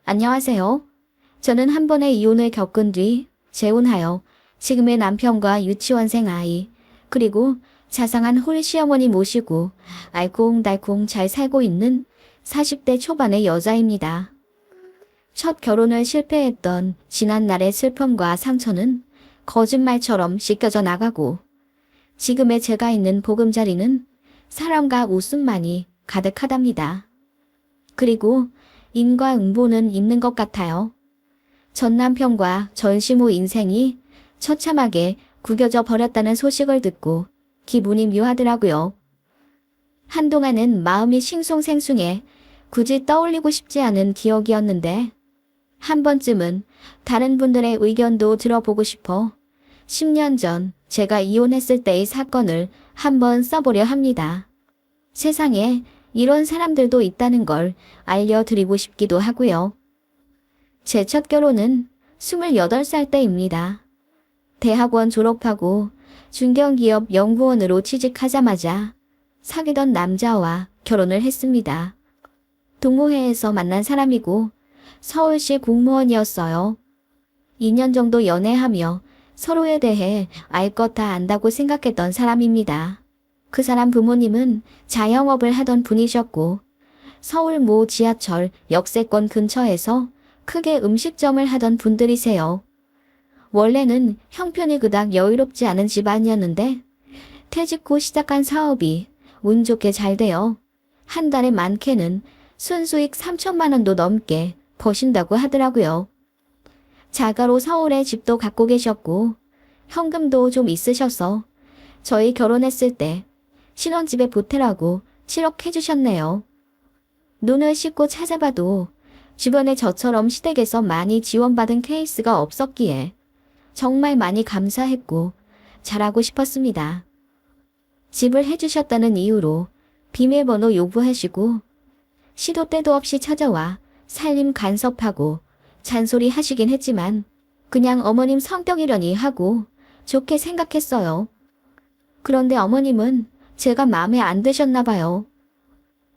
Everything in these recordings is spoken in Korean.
안녕하세요. 저는 한 번의 이혼을 겪은 뒤 재혼하여 지금의 남편과 유치원생 아이, 그리고 자상한 홀시어머니 모시고 알콩달콩 잘 살고 있는 40대 초반의 여자입니다. 첫 결혼을 실패했던 지난날의 슬픔과 상처는 거짓말처럼 씻겨져 나가고 지금의 제가 있는 보금자리는 사랑과 웃음만이 가득하답니다. 그리고 인과응보는 있는 것 같아요. 전 남편과 전시모 인생이 처참하게 구겨져 버렸다는 소식을 듣고 기분이 묘하더라고요. 한동안은 마음이 싱숭생숭해 굳이 떠올리고 싶지 않은 기억이었는데 한 번쯤은 다른 분들의 의견도 들어보고 싶어 10년 전 제가 이혼했을 때의 사건을 한번 써보려 합니다. 세상에 이런 사람들도 있다는 걸 알려드리고 싶기도 하고요. 제 첫 결혼은 28살 때입니다. 대학원 졸업하고 중견기업 연구원으로 취직하자마자 사귀던 남자와 결혼을 했습니다. 동호회에서 만난 사람이고 서울시 공무원이었어요. 2년 정도 연애하며 서로에 대해 알 것 다 안다고 생각했던 사람입니다. 그 사람 부모님은 자영업을 하던 분이셨고 서울 모 지하철 역세권 근처에서 크게 음식점을 하던 분들이세요. 원래는 형편이 그닥 여유롭지 않은 집안이었는데 퇴직 후 시작한 사업이 운 좋게 잘 되어 한 달에 많게는 순수익 3천만 원도 넘게 버신다고 하더라고요. 자가로 서울에 집도 갖고 계셨고 현금도 좀 있으셔서 저희 결혼했을 때 신혼집에 보태라고 7억 해주셨네요. 눈을 씻고 찾아봐도 주변에 저처럼 시댁에서 많이 지원받은 케이스가 없었기에 정말 많이 감사했고 잘하고 싶었습니다. 집을 해주셨다는 이유로 비밀번호 요구하시고 시도 때도 없이 찾아와 살림 간섭하고 잔소리 하시긴 했지만 그냥 어머님 성격이려니 하고 좋게 생각했어요. 그런데 어머님은 제가 마음에 안 드셨나 봐요.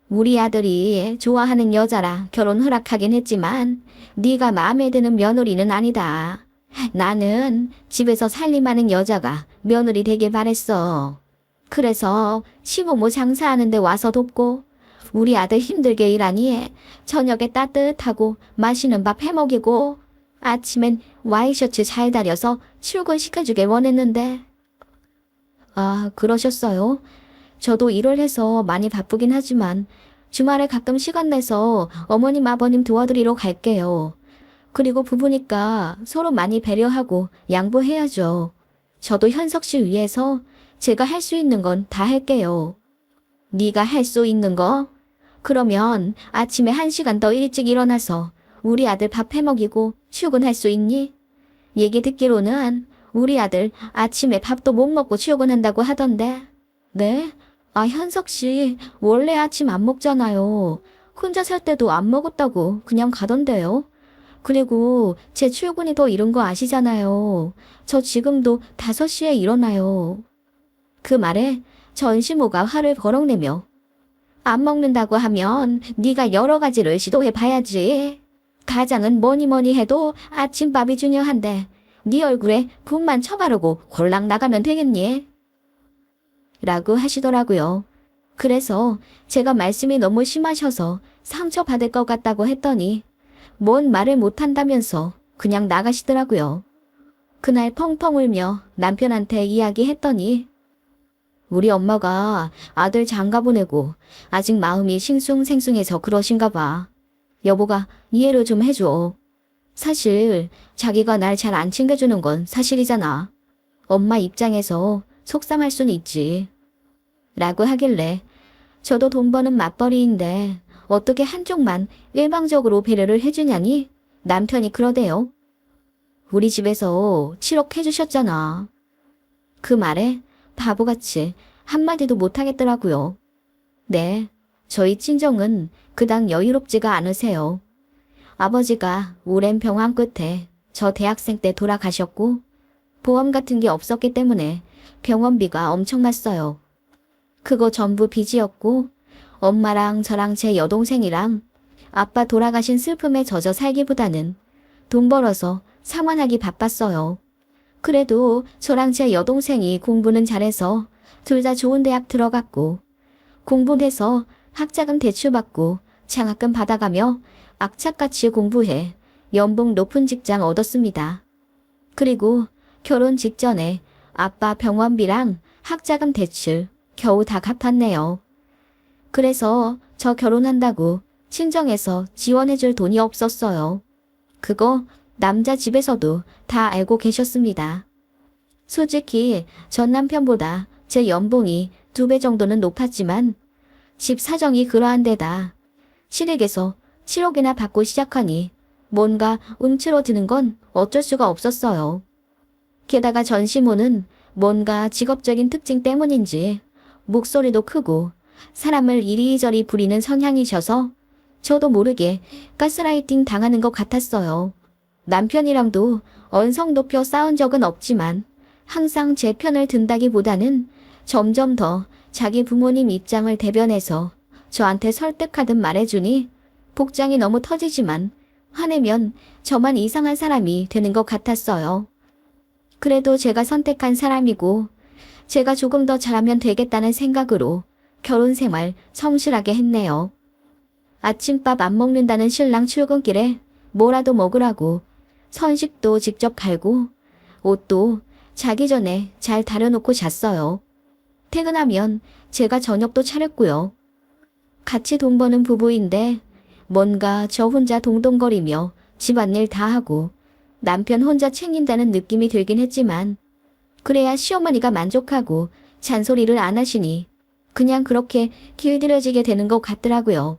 우리 아들이 좋아하는 여자라 결혼 허락하긴 했지만 네가 마음에 드는 며느리는 아니다. 나는 집에서 살림하는 여자가 며느리 되길 바랬어. 그래서 시부모 장사하는데 와서 돕고 우리 아들 힘들게 일하니 저녁에 따뜻하고 맛있는 밥 해먹이고 아침엔 와이셔츠 잘 다려서 출근시켜주길 원했는데. 아, 그러셨어요? 저도 일을 해서 많이 바쁘긴 하지만 주말에 가끔 시간 내서 어머님 아버님 도와드리러 갈게요. 그리고 부부니까 서로 많이 배려하고 양보해야죠. 저도 현석 씨 위해서 제가 할 수 있는 건 다 할게요. 네가 할 수 있는 거? 그러면 아침에 1시간 더 일찍 일어나서 우리 아들 밥 해먹이고 출근할 수 있니? 얘기 듣기로는 우리 아들 아침에 밥도 못 먹고 출근한다고 하던데. 네? 아, 현석 씨 원래 아침 안 먹잖아요. 혼자 살 때도 안 먹었다고 그냥 가던데요. 그리고 제 출근이 더 이른 거 아시잖아요. 저 지금도 5시에 일어나요. 그 말에 전시모가 화를 버럭내며 안 먹는다고 하면 네가 여러 가지를 시도해봐야지. 가장은 뭐니 해도 아침밥이 중요한데 네 얼굴에 붓만 쳐바르고 홀랑 나가면 되겠니? 라고 하시더라고요. 그래서 제가 말씀이 너무 심하셔서 상처받을 것 같다고 했더니 뭔 말을 못한다면서 그냥 나가시더라고요. 그날 펑펑 울며 남편한테 이야기했더니 우리 엄마가 아들 장가 보내고 아직 마음이 싱숭생숭해서 그러신가 봐. 여보가 이해를 좀 해줘. 사실 자기가 날 잘 안 챙겨주는 건 사실이잖아. 엄마 입장에서 속상할 순 있지. 라고 하길래 저도 돈 버는 맞벌이인데 어떻게 한쪽만 일방적으로 배려를 해주냐니 남편이 그러대요. 우리 집에서 7억 해주셨잖아. 그 말에 바보같이 한마디도 못하겠더라고요. 네, 저희 친정은 그닥 여유롭지가 않으세요. 아버지가 오랜 병환 끝에 저 대학생 때 돌아가셨고 보험 같은 게 없었기 때문에 병원비가 엄청났어요. 그거 전부 빚이었고 엄마랑 저랑 제 여동생이랑 아빠 돌아가신 슬픔에 젖어 살기보다는 돈 벌어서 상환하기 바빴어요. 그래도 저랑 제 여동생이 공부는 잘해서 둘 다 좋은 대학 들어갔고 공부해서 학자금 대출받고 장학금 받아가며 악착같이 공부해 연봉 높은 직장 얻었습니다. 그리고 결혼 직전에 아빠 병원비랑 학자금 대출 겨우 다 갚았네요. 그래서 저 결혼한다고 친정에서 지원해줄 돈이 없었어요. 그거 남자 집에서도 다 알고 계셨습니다. 솔직히 전 남편보다 제 연봉이 2배 정도는 높았지만 집 사정이 그러한 데다 시댁에서 7억이나 받고 시작하니 뭔가 움츠러드는 건 어쩔 수가 없었어요. 게다가 전시모는 뭔가 직업적인 특징 때문인지 목소리도 크고 사람을 이리저리 부리는 성향이셔서 저도 모르게 가스라이팅 당하는 것 같았어요. 남편이랑도 언성 높여 싸운 적은 없지만 항상 제 편을 든다기보다는 점점 더 자기 부모님 입장을 대변해서 저한테 설득하듯 말해주니 복장이 너무 터지지만 화내면 저만 이상한 사람이 되는 것 같았어요. 그래도 제가 선택한 사람이고 제가 조금 더 잘하면 되겠다는 생각으로 결혼 생활 성실하게 했네요. 아침밥 안 먹는다는 신랑 출근길에 뭐라도 먹으라고 선식도 직접 갈고 옷도 자기 전에 잘 다려놓고 잤어요. 퇴근하면 제가 저녁도 차렸고요. 같이 돈 버는 부부인데 뭔가 저 혼자 동동거리며 집안일 다 하고 남편 혼자 챙긴다는 느낌이 들긴 했지만 그래야 시어머니가 만족하고 잔소리를 안 하시니 그냥 그렇게 길들여지게 되는 것 같더라고요.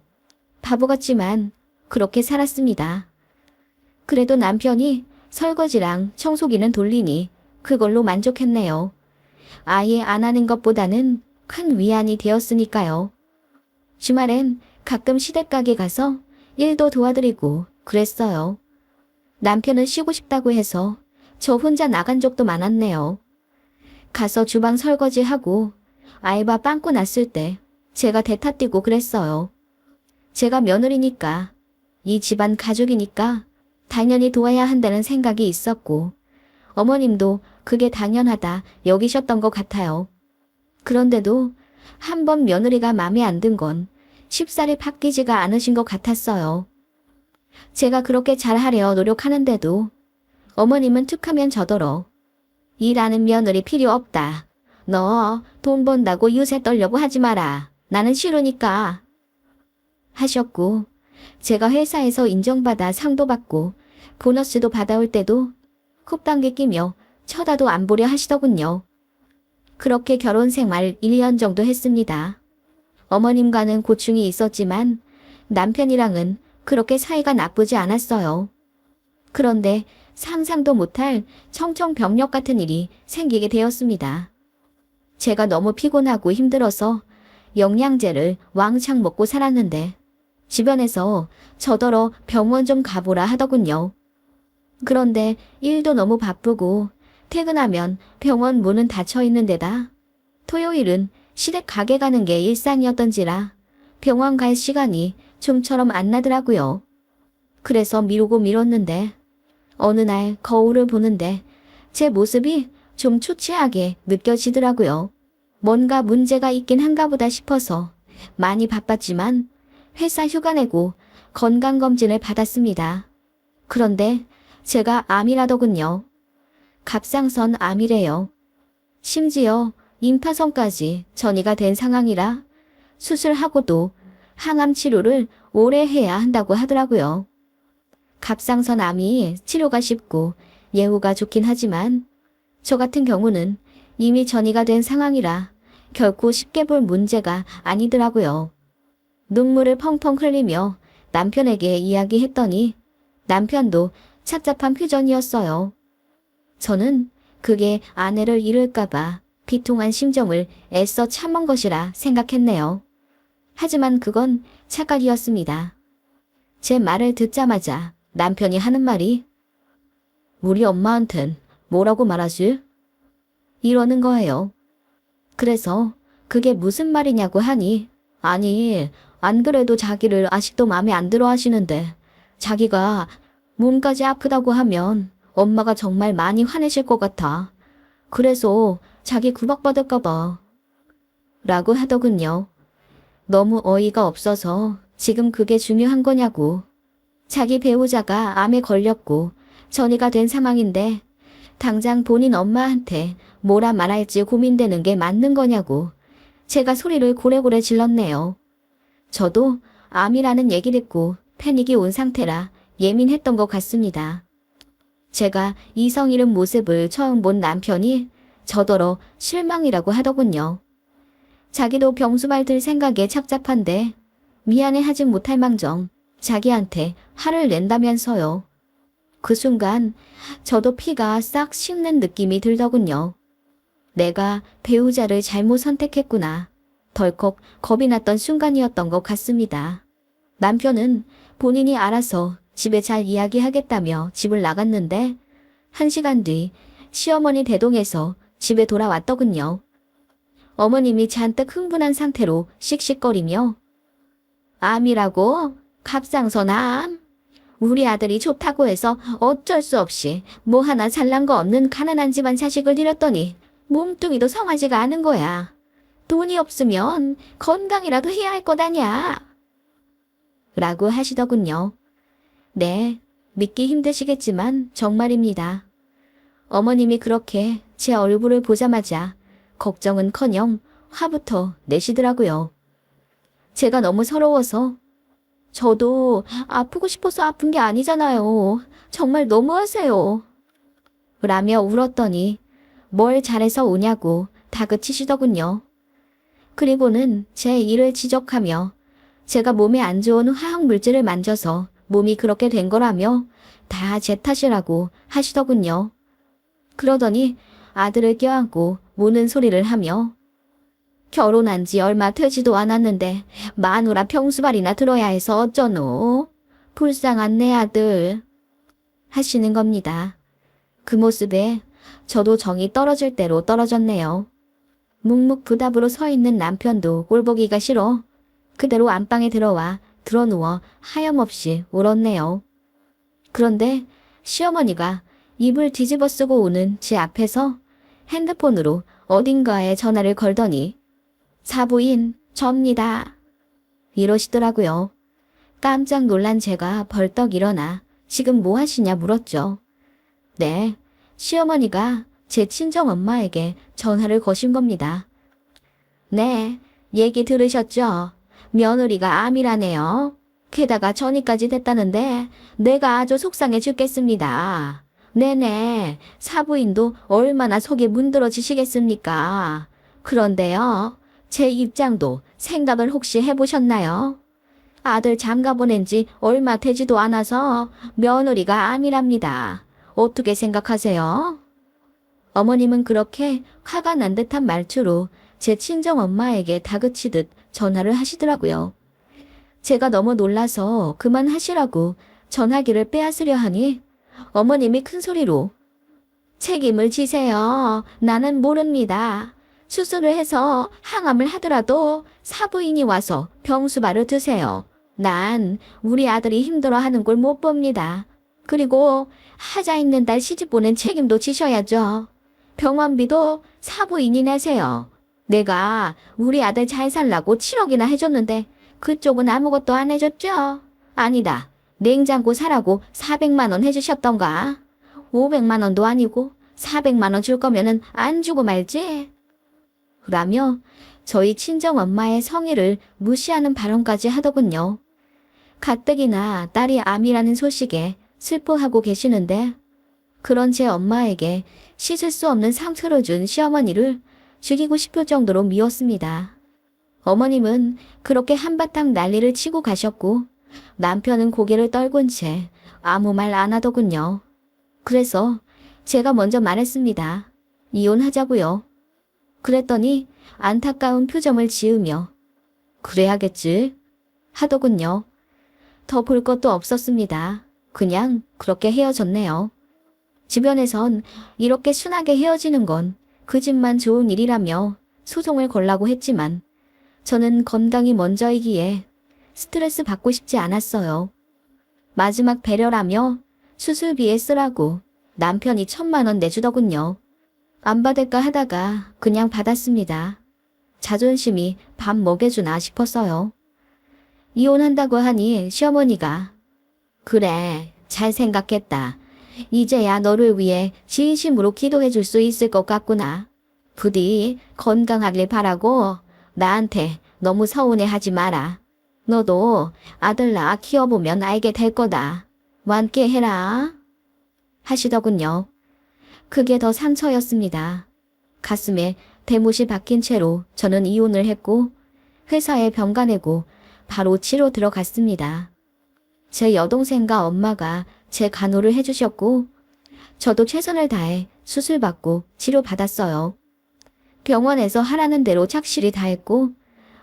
바보 같지만 그렇게 살았습니다. 그래도 남편이 설거지랑 청소기는 돌리니 그걸로 만족했네요. 아예 안 하는 것보다는 큰 위안이 되었으니까요. 주말엔 가끔 시댁가게 가서 일도 도와드리고 그랬어요. 남편은 쉬고 싶다고 해서 저 혼자 나간 적도 많았네요. 가서 주방 설거지하고 알바 빵꾸 났을 때 제가 대타 뛰고 그랬어요. 제가 며느리니까 이 집안 가족이니까 당연히 도와야 한다는 생각이 있었고 어머님도 그게 당연하다 여기셨던 것 같아요. 그런데도 한 번 며느리가 마음에 안 든 건 쉽사리 바뀌지가 않으신 것 같았어요. 제가 그렇게 잘하려 노력하는데도 어머님은 툭하면 저더러 일하는 며느리 필요 없다. 너 돈 번다고 유세 떨려고 하지 마라. 나는 싫으니까. 하셨고 제가 회사에서 인정받아 상도 받고 보너스도 받아올 때도 콧방귀 끼며 쳐다도 안 보려 하시더군요. 그렇게 결혼 생활 1년 정도 했습니다. 어머님과는 고충이 있었지만 남편이랑은 그렇게 사이가 나쁘지 않았어요. 그런데 상상도 못할 청천벽력 같은 일이 생기게 되었습니다. 제가 너무 피곤하고 힘들어서 영양제를 왕창 먹고 살았는데 주변에서 저더러 병원 좀 가보라 하더군요. 그런데 일도 너무 바쁘고 퇴근하면 병원 문은 닫혀 있는 데다 토요일은 시댁 가게 가는 게 일상이었던지라 병원 갈 시간이 좀처럼 안 나더라고요. 그래서 미루고 미뤘는데 어느 날 거울을 보는데 제 모습이 좀 초췌하게 느껴지더라고요. 뭔가 문제가 있긴 한가 보다 싶어서 많이 바빴지만 회사 휴가 내고 건강검진을 받았습니다. 그런데 제가 암이라더군요. 갑상선 암이래요. 심지어 임파선까지 전이가 된 상황이라 수술하고도 항암 치료를 오래 해야 한다고 하더라고요. 갑상선 암이 치료가 쉽고 예후가 좋긴 하지만 저 같은 경우는 이미 전이가 된 상황이라 결코 쉽게 볼 문제가 아니더라고요. 눈물을 펑펑 흘리며 남편에게 이야기했더니 남편도 착잡한 표정이었어요. 저는 그게 아내를 잃을까봐 비통한 심정을 애써 참은 것이라 생각했네요. 하지만 그건 착각이었습니다. 제 말을 듣자마자 남편이 하는 말이 우리 엄마한텐 뭐라고 말하지? 이러는 거예요. 그래서 그게 무슨 말이냐고 하니 아니 안 그래도 자기를 아직도 마음에 안 들어 하시는데 자기가 몸까지 아프다고 하면 엄마가 정말 많이 화내실 것 같아. 그래서 자기 구박받을까 봐. 라고 하더군요. 너무 어이가 없어서 지금 그게 중요한 거냐고. 자기 배우자가 암에 걸렸고 전이가 된 상황인데 당장 본인 엄마한테 뭐라 말할지 고민되는 게 맞는 거냐고. 제가 소리를 고래고래 질렀네요. 저도 암이라는 얘기를 듣고 패닉이 온 상태라 예민했던 것 같습니다. 제가 이성 잃은 모습을 처음 본 남편이 저더러 실망이라고 하더군요. 자기도 병수발 들 생각에 착잡한데 미안해 하진 못할 망정 자기한테 화를 낸다면서요. 그 순간 저도 피가 싹 식는 느낌이 들더군요. 내가 배우자를 잘못 선택했구나. 덜컥 겁이 났던 순간이었던 것 같습니다. 남편은 본인이 알아서 집에 잘 이야기하겠다며 집을 나갔는데 1시간 뒤 시어머니 대동해서 집에 돌아왔더군요. 어머님이 잔뜩 흥분한 상태로 씩씩거리며 암이라고? 갑상선암? 우리 아들이 좋다고 해서 어쩔 수 없이 뭐 하나 잘난 거 없는 가난한 집안 자식을 들였더니 몸뚱이도 성하지가 않은 거야. 돈이 없으면 건강이라도 해야 할 것 아냐. 라고 하시더군요. 네, 믿기 힘드시겠지만 정말입니다. 어머님이 그렇게 제 얼굴을 보자마자 걱정은커녕 화부터 내시더라고요. 제가 너무 서러워서 저도 아프고 싶어서 아픈 게 아니잖아요. 정말 너무하세요. 라며 울었더니 뭘 잘해서 우냐고 다그치시더군요. 그리고는 제 일을 지적하며 제가 몸에 안 좋은 화학 물질을 만져서 몸이 그렇게 된 거라며 다 제 탓이라고 하시더군요. 그러더니 아들을 껴안고 우는 소리를 하며 결혼한 지 얼마 되지도 않았는데 마누라 평수발이나 들어야 해서 어쩌노? 불쌍한 내 아들. 하시는 겁니다. 그 모습에 저도 정이 떨어질 대로 떨어졌네요. 묵묵부답으로 서 있는 남편도 꼴보기가 싫어 그대로 안방에 들어와 드러누워 하염없이 울었네요. 그런데 시어머니가 입을 뒤집어 쓰고 오는 제 앞에서 핸드폰으로 어딘가에 전화를 걸더니 사부인 접니다. 이러시더라고요. 깜짝 놀란 제가 벌떡 일어나 지금 뭐 하시냐 물었죠. 네, 시어머니가 제 친정엄마에게 전화를 거신 겁니다. 네, 얘기 들으셨죠? 며느리가 암이라네요. 게다가 전이까지 됐다는데 내가 아주 속상해 죽겠습니다. 네네, 사부인도 얼마나 속이 문드러지시겠습니까? 그런데요, 제 입장도 생각을 혹시 해보셨나요? 아들 장가 보낸 지 얼마 되지도 않아서 며느리가 암이랍니다. 어떻게 생각하세요? 어머님은 그렇게 화가 난 듯한 말투로 제 친정엄마에게 다그치듯 전화를 하시더라고요. 제가 너무 놀라서 그만하시라고 전화기를 빼앗으려 하니 어머님이 큰 소리로 책임을 지세요. 나는 모릅니다. 수술을 해서 항암을 하더라도 사부인이 와서 병수발을 드세요. 난 우리 아들이 힘들어하는 걸 못 봅니다. 그리고 하자 있는 딸 시집 보낸 책임도 지셔야죠. 병원비도 사부인이 내세요. 내가 우리 아들 잘 살라고 7억이나 해줬는데 그쪽은 아무것도 안 해줬죠? 아니다. 냉장고 사라고 400만 원 해주셨던가? 500만 원도 아니고 400만 원 줄 거면은 안 주고 말지? 라며 저희 친정엄마의 성의를 무시하는 발언까지 하더군요. 가뜩이나 딸이 암이라는 소식에 슬퍼하고 계시는데 그런 제 엄마에게 씻을 수 없는 상처를 준 시어머니를 죽이고 싶을 정도로 미웠습니다. 어머님은 그렇게 한바탕 난리를 치고 가셨고 남편은 고개를 떨군 채 아무 말 안 하더군요. 그래서 제가 먼저 말했습니다. 이혼하자고요. 그랬더니 안타까운 표정을 지으며 그래야겠지 하더군요. 더 볼 것도 없었습니다. 그냥 그렇게 헤어졌네요. 주변에선 이렇게 순하게 헤어지는 건 그 집만 좋은 일이라며 소송을 걸라고 했지만 저는 건강이 먼저이기에 스트레스 받고 싶지 않았어요. 마지막 배려라며 수술비에 쓰라고 남편이 1,000만 원 내주더군요. 안 받을까 하다가 그냥 받았습니다. 자존심이 밥 먹여주나 싶었어요. 이혼한다고 하니 시어머니가 그래, 잘 생각했다. 이제야 너를 위해 진심으로 기도해 줄 수 있을 것 같구나. 부디 건강하길 바라고 나한테 너무 서운해하지 마라. 너도 아들 낳아 키워보면 알게 될 거다. 완께 해라. 하시더군요. 그게 더 상처였습니다. 가슴에 대못이 박힌 채로 저는 이혼을 했고 회사에 병가 내고 바로 치료 들어갔습니다. 제 여동생과 엄마가 제 간호를 해주셨고 저도 최선을 다해 수술받고 치료받았어요. 병원에서 하라는 대로 착실히 다 했고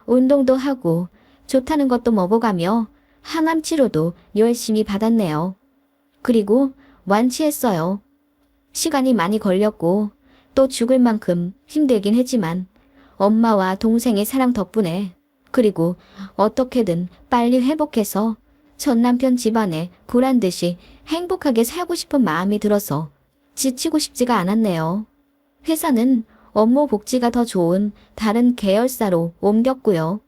운동도 하고 좋다는 것도 먹어가며 항암 치료도 열심히 받았네요. 그리고 완치했어요. 시간이 많이 걸렸고 또 죽을 만큼 힘들긴 했지만 엄마와 동생의 사랑 덕분에 그리고 어떻게든 빨리 회복해서 전 남편 집안에 보란듯이 행복하게 살고 싶은 마음이 들어서 지치고 싶지가 않았네요. 회사는 업무 복지가 더 좋은 다른 계열사로 옮겼고요.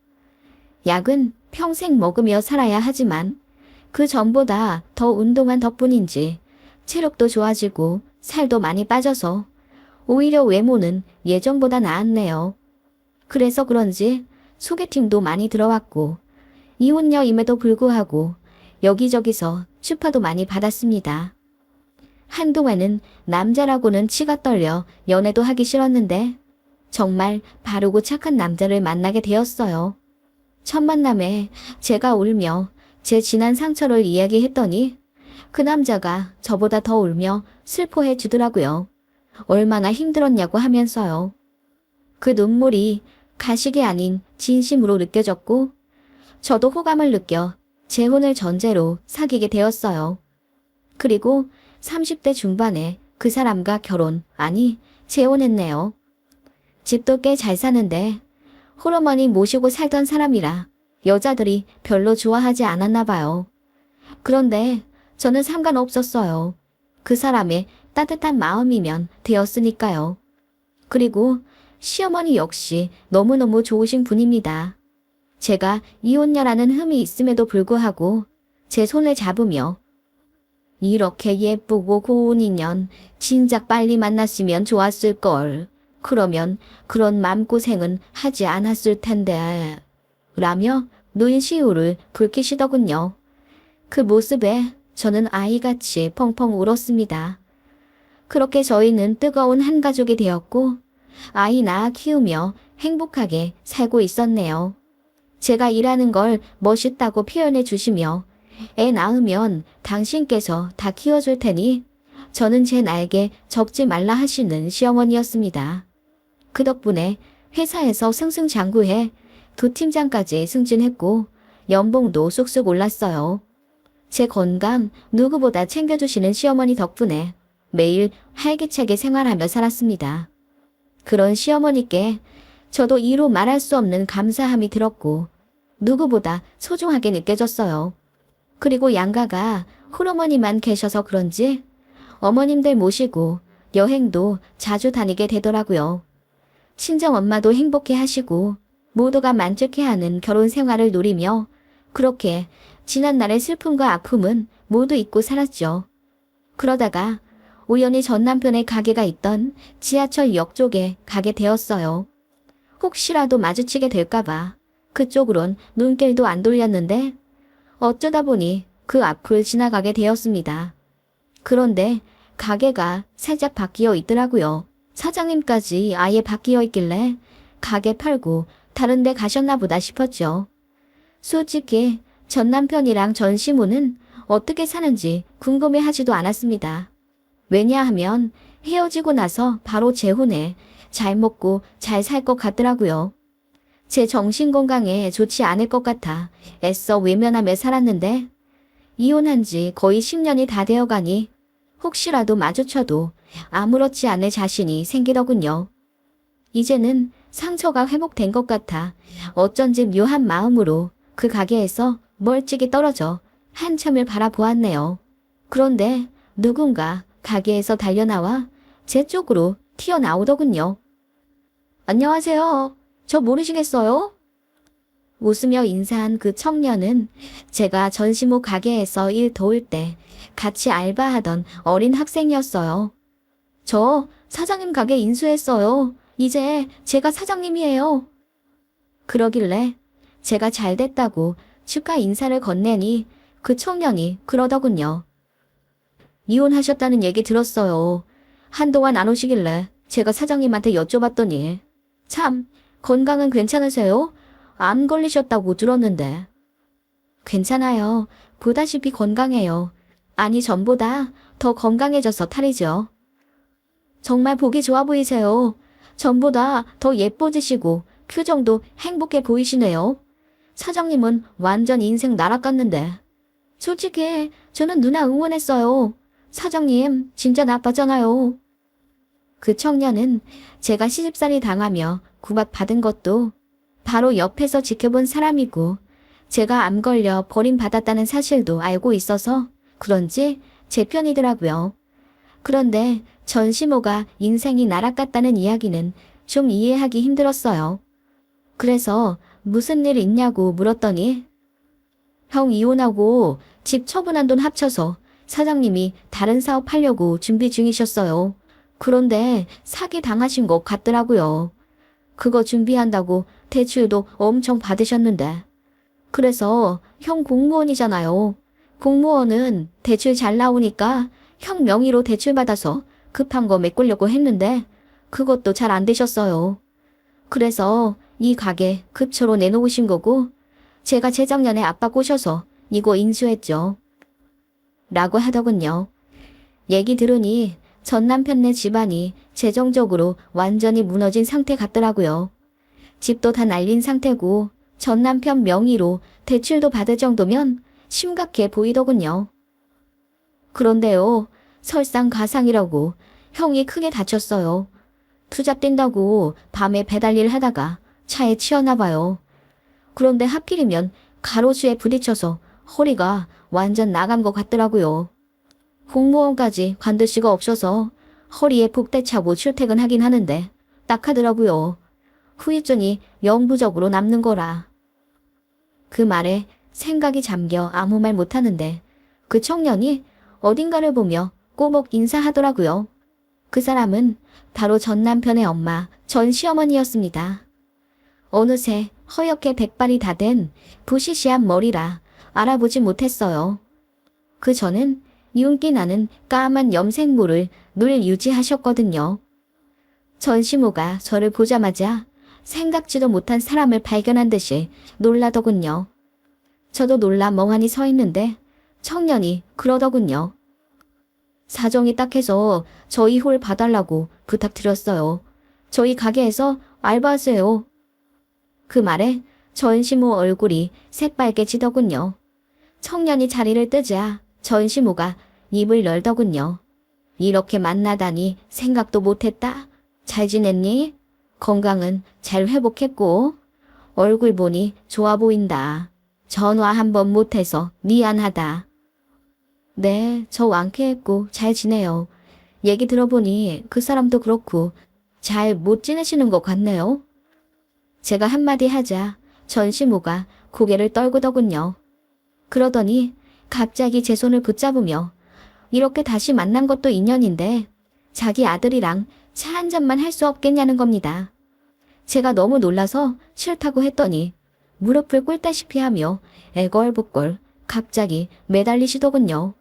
약은 평생 먹으며 살아야 하지만 그 전보다 더 운동한 덕분인지 체력도 좋아지고 살도 많이 빠져서 오히려 외모는 예전보다 나았네요. 그래서 그런지 소개팅도 많이 들어왔고 이혼녀임에도 불구하고 여기저기서 추파도 많이 받았습니다. 한동안은 남자라고는 치가 떨려 연애도 하기 싫었는데 정말 바르고 착한 남자를 만나게 되었어요. 첫 만남에 제가 울며 제 지난 상처를 이야기했더니 그 남자가 저보다 더 울며 슬퍼해 주더라고요. 얼마나 힘들었냐고 하면서요. 그 눈물이 가식이 아닌 진심으로 느껴졌고 저도 호감을 느껴 재혼을 전제로 사귀게 되었어요. 그리고 30대 중반에 그 사람과 결혼, 아니 재혼했네요. 집도 꽤 잘 사는데 홀어머니 모시고 살던 사람이라 여자들이 별로 좋아하지 않았나 봐요. 그런데 저는 상관없었어요. 그 사람의 따뜻한 마음이면 되었으니까요. 그리고 시어머니 역시 너무너무 좋으신 분입니다. 제가 이혼녀라는 흠이 있음에도 불구하고 제 손을 잡으며 이렇게 예쁘고 고운 인연 진작 빨리 만났으면 좋았을걸. 그러면 그런 맘고생은 하지 않았을 텐데. 라며 눈시울을 붉히시더군요. 그 모습에 저는 아이같이 펑펑 울었습니다. 그렇게 저희는 뜨거운 한 가족이 되었고 아이 낳아 키우며 행복하게 살고 있었네요. 제가 일하는 걸 멋있다고 표현해 주시며 애 낳으면 당신께서 다 키워줄 테니 저는 제 나에게 적지 말라 하시는 시어머니였습니다. 그 덕분에 회사에서 승승장구해 2팀장까지 승진했고 연봉도 쑥쑥 올랐어요. 제 건강 누구보다 챙겨주시는 시어머니 덕분에 매일 활기차게 생활하며 살았습니다. 그런 시어머니께 저도 이루 말할 수 없는 감사함이 들었고 누구보다 소중하게 느껴졌어요. 그리고 양가가 홀어머니만 계셔서 그런지 어머님들 모시고 여행도 자주 다니게 되더라고요. 친정엄마도 행복해 하시고 모두가 만족해하는 결혼 생활을 누리며 그렇게 지난날의 슬픔과 아픔은 모두 잊고 살았죠. 그러다가 우연히 전 남편의 가게가 있던 지하철역 쪽에 가게 되었어요. 혹시라도 마주치게 될까봐 그쪽으론 눈길도 안 돌렸는데 어쩌다 보니 그 앞을 지나가게 되었습니다. 그런데 가게가 살짝 바뀌어 있더라고요. 사장님까지 아예 바뀌어 있길래 가게 팔고 다른 데 가셨나 보다 싶었죠. 솔직히 전 남편이랑 전 시모는 어떻게 사는지 궁금해하지도 않았습니다. 왜냐하면 헤어지고 나서 바로 재혼해 잘 먹고 잘 살 것 같더라고요. 제 정신 건강에 좋지 않을 것 같아 애써 외면하며 살았는데 이혼한 지 거의 10년이 다 되어가니 혹시라도 마주쳐도 아무렇지 않을 자신이 생기더군요. 이제는 상처가 회복된 것 같아 어쩐지 묘한 마음으로 그 가게에서 멀찍이 떨어져 한참을 바라보았네요. 그런데 누군가 가게에서 달려나와 제 쪽으로 튀어나오더군요. 안녕하세요. 저 모르시겠어요? 웃으며 인사한 그 청년은 제가 전시모 가게에서 일 도울 때 같이 알바하던 어린 학생이었어요. 저 사장님 가게 인수했어요. 이제 제가 사장님이에요. 그러길래 제가 잘 됐다고 축하 인사를 건네니 그 청년이 그러더군요. 이혼하셨다는 얘기 들었어요. 한동안 안 오시길래 제가 사장님한테 여쭤봤더니 참 건강은 괜찮으세요? 암 걸리셨다고 들었는데. 괜찮아요. 보다시피 건강해요. 아니 전보다 더 건강해져서 탈이죠. 정말 보기 좋아 보이세요. 전보다 더 예뻐지시고 표정도 행복해 보이시네요. 사장님은 완전 인생 날아갔는데. 솔직히 저는 누나 응원했어요. 사장님 진짜 나빴잖아요. 그 청년은 제가 시집살이 당하며 구박받은 것도 바로 옆에서 지켜본 사람이고 제가 암 걸려 버림받았다는 사실도 알고 있어서 그런지 제 편이더라고요. 그런데 전시모가 인생이 날아갔다는 이야기는 좀 이해하기 힘들었어요. 그래서 무슨 일 있냐고 물었더니 형 이혼하고 집 처분한 돈 합쳐서 사장님이 다른 사업 하려고 준비 중이셨어요. 그런데 사기 당하신 것 같더라고요. 그거 준비한다고 대출도 엄청 받으셨는데. 그래서 형 공무원이잖아요. 공무원은 대출 잘 나오니까 형 명의로 대출 받아서 급한 거 메꾸려고 했는데 그것도 잘 안 되셨어요. 그래서 이 가게 급초로 내놓으신 거고 제가 재작년에 아빠 꼬셔서 이거 인수했죠. 라고 하더군요. 얘기 들으니 전 남편네 집안이 재정적으로 완전히 무너진 상태 같더라고요. 집도 다 날린 상태고 전 남편 명의로 대출도 받을 정도면 심각해 보이더군요. 그런데요, 설상가상이라고 형이 크게 다쳤어요. 투잡 뛴다고 밤에 배달일 하다가 차에 치였나 봐요. 그런데 하필이면 가로수에 부딪혀서 허리가 완전 나간 것 같더라고요. 공무원까지 관둘 수가 없어서 허리에 복대 차고 출퇴근하긴 하는데 딱하더라고요. 후유증이 영구적으로 남는 거라. 그 말에 생각이 잠겨 아무 말 못하는데 그 청년이 어딘가를 보며 꼬목 인사하더라고요. 그 사람은 바로 전 남편의 엄마, 전 시어머니였습니다. 어느새 허옇게 백발이 다 된 부시시한 머리라 알아보지 못했어요. 그 전은 윤기 나는 까만 염색모를 늘 유지하셨거든요. 전시모가 저를 보자마자 생각지도 못한 사람을 발견한 듯이 놀라더군요. 저도 놀라 멍하니 서 있는데 청년이 그러더군요. 사정이 딱해서 저희 홀 봐달라고 부탁드렸어요. 저희 가게에서 알바하세요. 그 말에 전시모 얼굴이 새빨개지더군요. 청년이 자리를 뜨자 전시모가 입을 열더군요. 이렇게 만나다니 생각도 못했다. 잘 지냈니? 건강은 잘 회복했고 얼굴 보니 좋아 보인다. 전화 한번 못해서 미안하다. 네, 저 완쾌했고 잘 지내요. 얘기 들어보니 그 사람도 그렇고 잘 못 지내시는 것 같네요. 제가 한마디 하자 전시모가 고개를 떨구더군요. 그러더니 갑자기 제 손을 붙잡으며 이렇게 다시 만난 것도 인연인데 자기 아들이랑 차 한 잔만 할 수 없겠냐는 겁니다. 제가 너무 놀라서 싫다고 했더니 무릎을 꿇다시피 하며 애걸복걸 갑자기 매달리시더군요.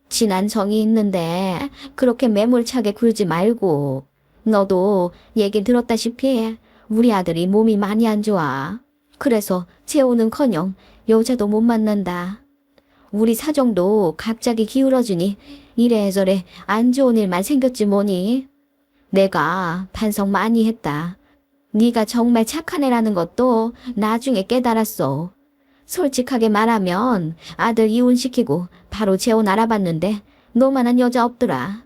지난 정이 있는데 그렇게 매몰차게 굴지 말고 너도 얘기 들었다시피 우리 아들이 몸이 많이 안 좋아. 그래서 재혼은커녕 여자도 못 만난다. 우리 사정도 갑자기 기울어지니 이래저래 안 좋은 일만 생겼지 뭐니. 내가 반성 많이 했다. 네가 정말 착한 애라는 것도 나중에 깨달았어. 솔직하게 말하면 아들 이혼시키고 바로 재혼 알아봤는데 너만한 여자 없더라.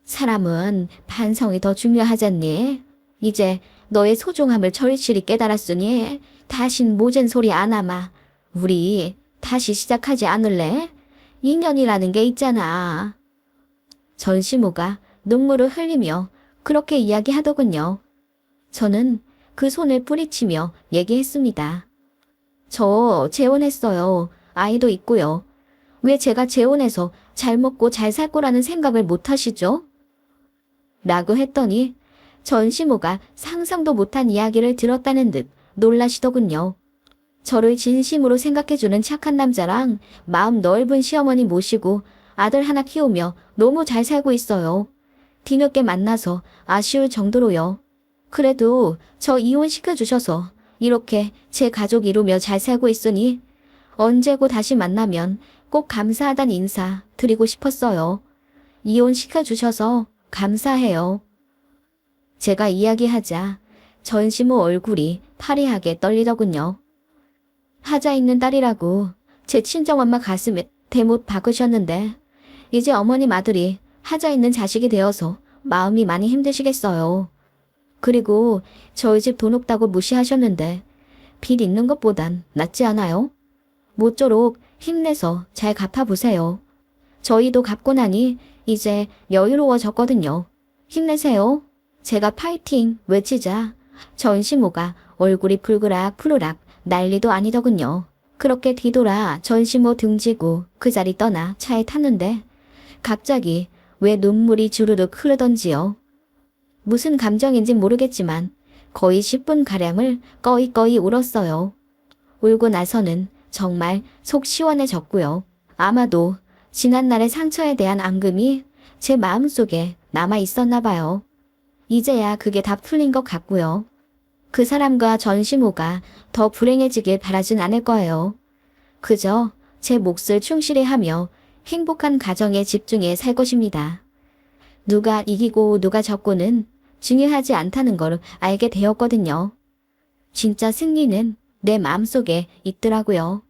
사람은 반성이 더 중요하잖니. 이제 너의 소중함을 절실히 깨달았으니 다신 모진 소리 안 하마. 우리 다시 시작하지 않을래? 인연이라는 게 있잖아. 전시모가 눈물을 흘리며 그렇게 이야기하더군요. 저는 그 손을 뿌리치며 얘기했습니다. 저 재혼했어요. 아이도 있고요. 왜 제가 재혼해서 잘 먹고 잘 살 거라는 생각을 못 하시죠? 라고 했더니 전시모가 상상도 못한 이야기를 들었다는 듯 놀라시더군요. 저를 진심으로 생각해주는 착한 남자랑 마음 넓은 시어머니 모시고 아들 하나 키우며 너무 잘 살고 있어요. 뒤늦게 만나서 아쉬울 정도로요. 그래도 저 이혼시켜주셔서 이렇게 제 가족 이루며 잘 살고 있으니 언제고 다시 만나면 꼭 감사하단 인사 드리고 싶었어요. 이혼시켜주셔서 감사해요. 제가 이야기하자 전시모 얼굴이 파리하게 떨리더군요. 하자 있는 딸이라고 제 친정엄마 가슴에 대못 박으셨는데 이제 어머님 아들이 하자 있는 자식이 되어서 마음이 많이 힘드시겠어요. 그리고 저희 집 돈 없다고 무시하셨는데 빚 있는 것보단 낫지 않아요? 모쪼록 힘내서 잘 갚아보세요. 저희도 갚고 나니 이제 여유로워졌거든요. 힘내세요. 제가 파이팅 외치자 전시모가 얼굴이 푸르락 난리도 아니더군요. 그렇게 뒤돌아 전시모 등지고 그 자리 떠나 차에 탔는데 갑자기 왜 눈물이 주르륵 흐르던지요. 무슨 감정인진 모르겠지만 거의 10분가량을 꺼이꺼이 울었어요. 울고 나서는 정말 속 시원해졌고요. 아마도 지난날의 상처에 대한 앙금이 제 마음속에 남아 있었나 봐요. 이제야 그게 다 풀린 것 같고요. 그 사람과 전시모가 더 불행해지길 바라진 않을 거예요. 그저 제 몫을 충실히 하며 행복한 가정에 집중해 살 것입니다. 누가 이기고 누가 졌고는 중요하지 않다는 걸 알게 되었거든요. 진짜 승리는 내 마음속에 있더라고요.